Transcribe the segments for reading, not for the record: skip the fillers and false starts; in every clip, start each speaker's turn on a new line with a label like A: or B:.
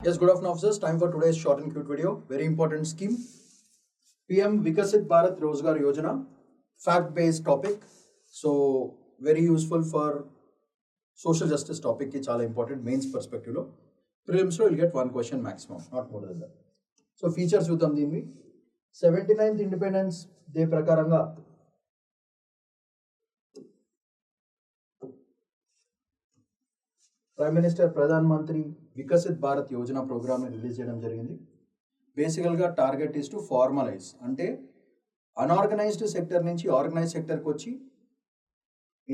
A: Yes, good afternoon, officers. Time for today's short and cute video. Very important scheme. PM Vikasit Bharat Rozgar Yojana. Fact-based topic. So, very useful for social justice topic. It's all important. Mains perspective. Prelims you'll get one question maximum, not more than that. So, features చూద్దాం దీన్ని 79th Independence Day ప్రకారంగా prime minister Pradhan Mantri Viksit Bharat Yojana ప్రోగ్రామ్ని release చేయడం జరిగింది. బేసికల్గా target is to formalise, అంటే unorganised sector నుంచి organise సెక్టర్కి వచ్చి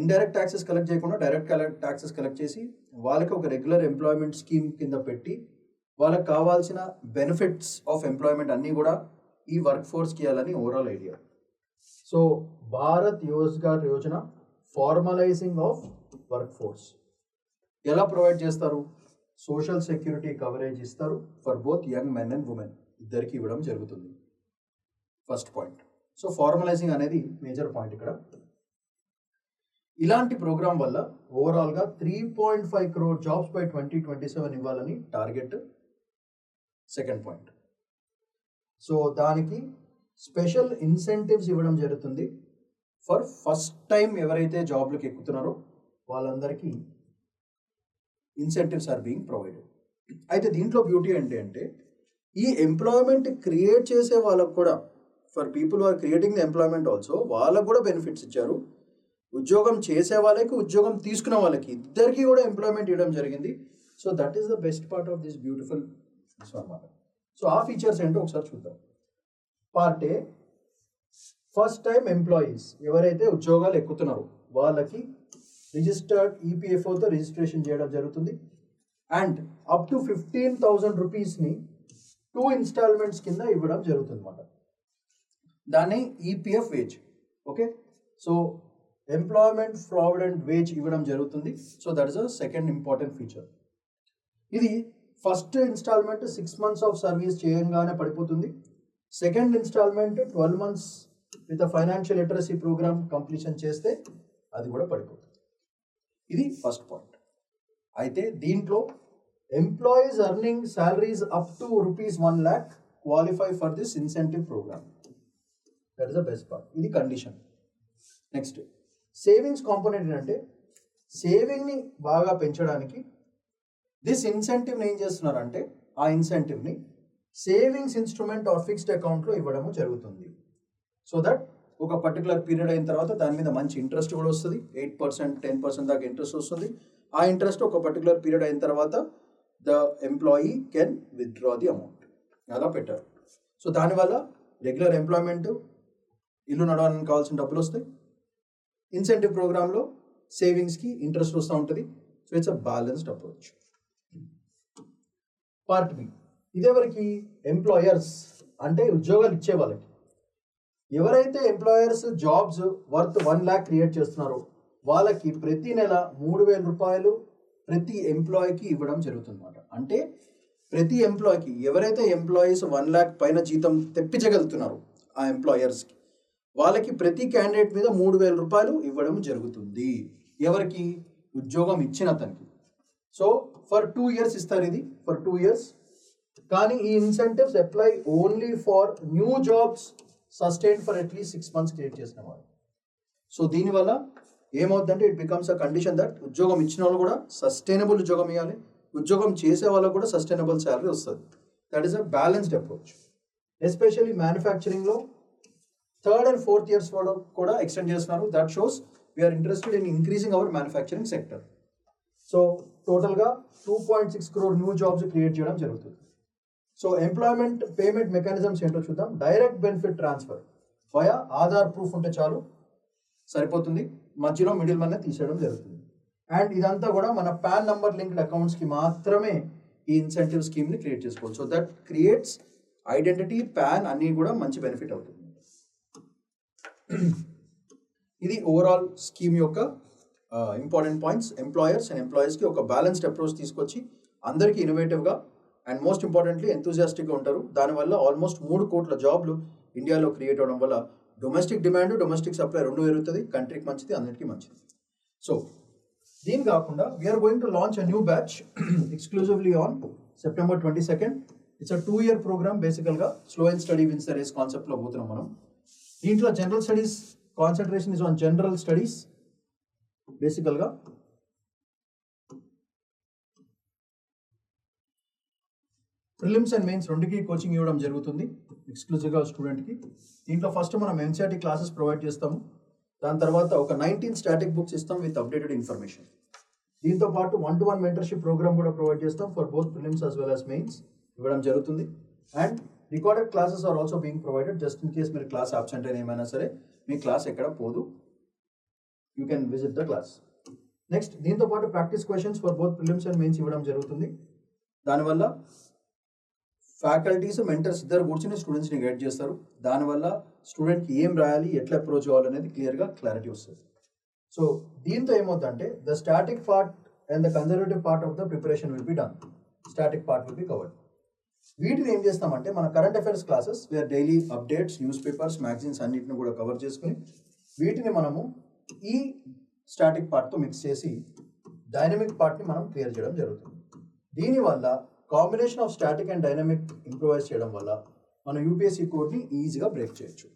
A: ఇండైరెక్ట్ ట్యాక్సెస్ కలెక్ట్ చేయకుండా డైరెక్ట్ ట్యాక్సెస్ కలెక్ట్ చేసి వాళ్ళకి ఒక రెగ్యులర్ ఎంప్లాయ్మెంట్ స్కీమ్ కింద పెట్టి వాళ్ళకి కావాల్సిన బెనిఫిట్స్ ఆఫ్ ఎంప్లాయ్మెంట్ అన్నీ కూడా ఈ వర్క్ ఫోర్స్కి ఇవ్వాలని overall idea. So Bharat Rozgar Yojana formalizing of work force ఎలా ప్రొవైడ్ చేస్తారు? సోషల్ సెక్యూరిటీ కవరేజ్ ఇస్తారు for both young men and women, ఇద్దరికి ఇవ్వడం జరుగుతుంది. First point. సో ఫార్మలైజింగ్ అనేది మేజర్ పాయింట్ ఇక్కడ. ఇలాంటి ప్రోగ్రామ్ వల్ల ఓవరాల్గా 3.5 crore జాబ్స్ బై 2027 ఇవ్వాలని టార్గెట్. Second point. సో దానికి స్పెషల్ ఇన్సెంటివ్స్ ఇవ్వడం జరుగుతుంది ఫర్ ఫస్ట్ టైం ఎవరైతే జాబ్లకు ఎక్కుతున్నారో వాళ్ళందరికీ ఇన్సెంటివ్స్ ఆర్ బీయింగ్ ప్రొవైడెడ్. అయితే దీంట్లో బ్యూటీ ఏంటి అంటే ఈ ఎంప్లాయ్మెంట్ క్రియేట్ చేసే వాళ్ళకు కూడా, for people are creating the employment also, వాళ్ళకు కూడా బెనిఫిట్స్ ఇచ్చారు. ఉద్యోగం చేసే వాళ్ళకి, ఉద్యోగం తీసుకున్న వాళ్ళకి, ఇద్దరికి కూడా ఎంప్లాయ్మెంట్ ఇవ్వడం జరిగింది. So that is the best part of this beautiful అన్నమాట. సో ఆ ఫీచర్స్ ఏంటో ఒకసారి చూద్దాం. Part A, first time employees ఎవరైతే ఉద్యోగాలు ఎక్కుతున్నారో వాళ్ళకి రిజిస్టర్డ్ ఈపీఎఫ్ఓతో రిజిస్ట్రేషన్ చేయడం జరుగుతుంది. అండ్ అప్ టు 15,000 రూపీస్ని 2 ఇన్స్టాల్మెంట్స్ కింద ఇవ్వడం జరుగుతుంది అన్నమాట. దాన్ని EPF wage. Okay, so employment provident wage ఇవ్వడం జరుగుతుంది. So that is a second important feature. ఇది first instalment 6 months of service చేయంగానే పడిపోతుంది. Second installment 12 months with financial literacy program completion చేస్తే అది కూడా పడిపోతుంది. ఇది ఫస్ట్ పాయింట్. అయితే దీంట్లో employees earning salaries up to ₹1 lakh qualify for this incentive program. That is the best part. ఇది కండిషన్. నెక్స్ట్, సేవింగ్స్ కాంపోనెంట్ ఏంటంటే సేవింగ్ని బాగా పెంచడానికి దిస్ ఇన్సెంటివ్ని ఏం చేస్తున్నారంటే ఆ ఇన్సెంటివ్ని సేవింగ్స్ ఇన్స్ట్రుమెంట్ ఆర్ ఫిక్స్డ్ అకౌంట్లో ఇవ్వడము జరుగుతుంది. సో దట్ ఒక పర్టికులర్ పీరియడ్ అయిన తర్వాత దాని మీద మంచి ఇంట్రెస్ట్ కూడా వస్తుంది. 8%, 10% దాకా ఇంట్రెస్ట్ వస్తుంది. ఆ ఇంట్రెస్ట్ ఒక పర్టికులర్ పీరియడ్ అయిన తర్వాత the employee can withdraw the amount. అలా పెట్టారు. సో దానివల్ల రెగ్యులర్ ఎంప్లాయ్మెంట్, ఇల్లు నడవడానికి కావాల్సిన డబ్బులు వస్తాయి. ఇన్సెంటివ్ ప్రోగ్రాంలో సేవింగ్స్కి ఇంట్రెస్ట్ వస్తూ ఉంటుంది. So it's a balanced approach. Part B, ఇదేవరికి ఎంప్లాయర్స్ అంటే ఉద్యోగాలు ఇచ్చే వాళ్ళకి. ఎవరైతే employers jobs worth 1 lakh create చేస్తున్నారో వాళ్ళకి ప్రతి నెల 3,000 రూపాయలు ప్రతి ఎంప్లాయీకి ఇవ్వడం జరుగుతుంది అన్నమాట. అంటే ప్రతి ఎంప్లాయీకి, ఎవరైతే ఎంప్లాయీస్ 1 lakh పైన జీతం తెప్పించగలుగుతున్నారో ఆ ఎంప్లాయర్స్కి, వాళ్ళకి ప్రతి క్యాండిడేట్ మీద 3,000 రూపాయలు ఇవ్వడం జరుగుతుంది. ఎవరికి? ఉద్యోగం ఇచ్చిన అతనికి. సో ఫర్ 2 years ఇస్తారు. ఇది ఫర్ 2 years. కానీ ఈ incentives apply only for new jobs sustain for at least 6 months create చేసిన వాళ్ళు. సో దీనివల్ల ఏమవుతుందంటే it becomes a condition that ఉద్యోగం ఇచ్చిన వాళ్ళు కూడా సస్టైనబుల్ ఉద్యోగం ఇవ్వాలి, ఉద్యోగం చేసే వాళ్ళకు కూడా సస్టైనబుల్ శాలరీ వస్తుంది. That is a balanced approach. Especially మ్యానుఫ్యాక్చరింగ్లో 3rd and 4th years వాళ్ళు కూడా ఎక్స్టెండ్ చేస్తున్నారు. That shows we're interested in increasing our manufacturing sector. So టోటల్గా 2.6 crore న్యూ జాబ్స్ క్రియేట్ చేయడం జరుగుతుంది. సో ఎంప్లాయ్మెంట్ పేమెంట్ మెకానిజమ్స్ ఏంటో చూద్దాం. Direct benefit transfer via Aadhaar proof ఉంటే చాలు, సరిపోతుంది. మధ్యలో మిడిల్ మనీ తీసేయడం జరుగుతుంది. అండ్ ఇదంతా కూడా మన పాన్ నంబర్ లింక్డ్ అకౌంట్స్కి మాత్రమే ఈ ఇన్సెంటివ్ స్కీమ్ని క్రియేట్ చేసుకోవాలి. So that creates identity, pan అన్నీ కూడా మంచి బెనిఫిట్ అవుతుంది. ఇది ఓవరాల్ స్కీమ్ యొక్క ఇంపార్టెంట్ పాయింట్స్. ఎంప్లాయర్స్ అండ్ ఎంప్లాయీస్కి ఒక బ్యాలెన్స్డ్ అప్రోచ్ తీసుకొచ్చి అందరికీ ఇన్నోవేటివ్గా అండ్ మోస్ట్ ఇంపార్టెంట్లీ ఎంతూజియాస్టిక్గా ఉంటారు. దానివల్ల ఆల్మోస్ట్ 3 కోట్ల జాబ్లు ఇండియాలో క్రియేట్ అవడం వల్ల డొమెస్టిక్ డిమాండ్, డొమెస్టిక్ సప్లై రెండు పెరుగుతుంది. కంట్రీకి మంచిది, అందరికీ మంచిది. సో దీని కాకుండా we're going to launch a new batch exclusively on September 22nd. It's a 2-year programme. బేసికల్గా slow and steady wins the race కాన్సెప్ట్లో పోతున్నాం మనం. దీంట్లో general studies concentration is on general studies. బేసికల్గా ప్రిలిమ్స్ అండ్ మెయిన్స్ రెండుకి coaching ఇవ్వడం జరుగుతుంది ఎక్స్క్లూజివ్గా స్టూడెంట్కి. దీంట్లో ఫస్ట్ మనం ఎన్సీఆర్టీ క్లాసెస్ ప్రొవైడ్ చేస్తాము. దాని తర్వాత ఒక 19 స్టాటిక్ బుక్స్ ఇస్తాం విత్ అప్డేటెడ్ ఇన్ఫర్మేషన్. దీంతో పాటు 1-to-1 మెంటర్షిప్ ప్రోగ్రామ్ కూడా ప్రొవైడ్ చేస్తాం for both prelims as well as mains ఇవ్వడం జరుగుతుంది. And recorded classes are also being provided. Just in case మీరు క్లాస్ అబ్సెంట్ అయిన ఏమైనా సరే మీ క్లాస్ ఎక్కడ పోదు, you can visit the class. Next దీంతో పాటు practice questions for both prelims and mains ఇవ్వడం జరుగుతుంది. దానివల్ల ఫ్యాకల్టీస్ మెంటర్స్ ఇద్దరు కూర్చొని స్టూడెంట్స్ని గైడ్ చేస్తారు. దానివల్ల స్టూడెంట్కి ఏం రాయాలి, ఎట్లా అప్రోచ్ అవ్వాలనేది క్లారిటీ వస్తుంది. సో దీంతో ఏమవుతుందంటే the static part and the conservative part of the preparation will be done. Static part will be covered. వీటిని ఏం చేస్తామంటే మన current affairs classes where daily updates, newspapers, magazines అన్నింటిని కూడా కవర్ చేసుకుని వీటిని మనము ఈ స్టాటిక్ పార్ట్తో మిక్స్ చేసి డైనమిక్ పార్ట్ని మనం క్లియర్ చేయడం జరుగుతుంది. దీనివల్ల combination of static and dynamic improvise చేయడం వల్ల మనం యూపీఎస్సీ కోడ్ని ఈజీగా బ్రేక్ చేయొచ్చు.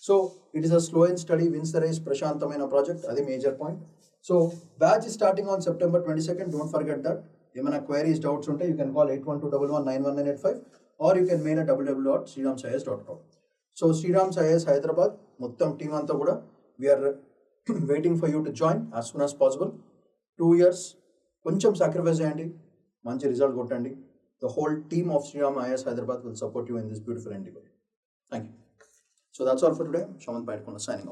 A: So it is a slow and steady wins the race ప్రశాంతమైన ప్రాజెక్ట్. అది major point. So batch starting on September 22nd. Don't forget that. ఏమైనా క్వైరీస్, డౌట్స్ ఉంటే you can call 8121191985 or you can mail at www.sriramsayas.com. So Sriram's IAS Hyderabad మొత్తం team అంతా కూడా we are waiting for you to join as soon as possible. 2 years కొంచెం sacrifice చేయండి, మంచి result కొట్టండి. The whole team of Sriram IAS Hyderabad will support you in this beautiful endeavor. Thank you. So that's all for today. Shamanth Paidkona signing off.